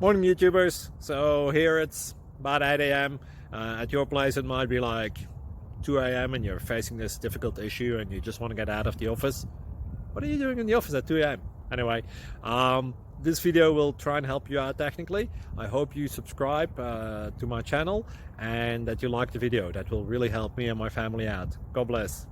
Morning YouTubers. So here it's about 8 a.m. At your place it might be like 2 a.m. and you're facing this difficult issue and you just want to get out of the office. What are you doing in the office at 2 a.m.? Anyway, this video will try and help you out technically. I hope you subscribe to my channel and that you like the video. That will really help me and my family out. God bless.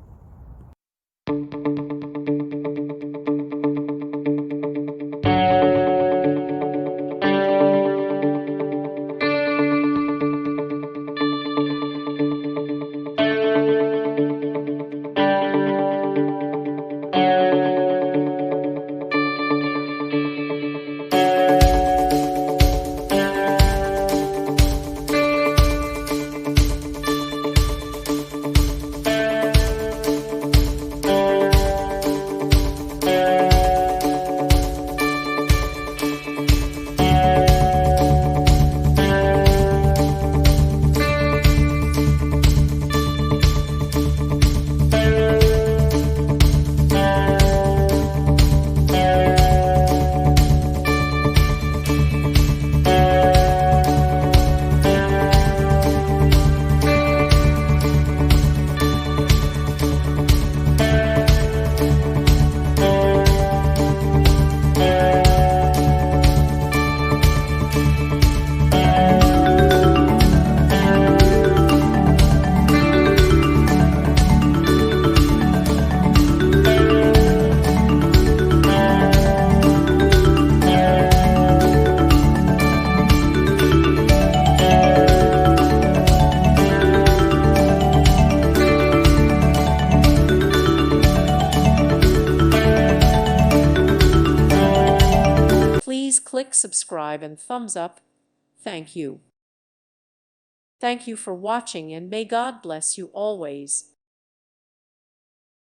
Please click subscribe and thumbs up. Thank you. Thank you for watching and may God bless you always.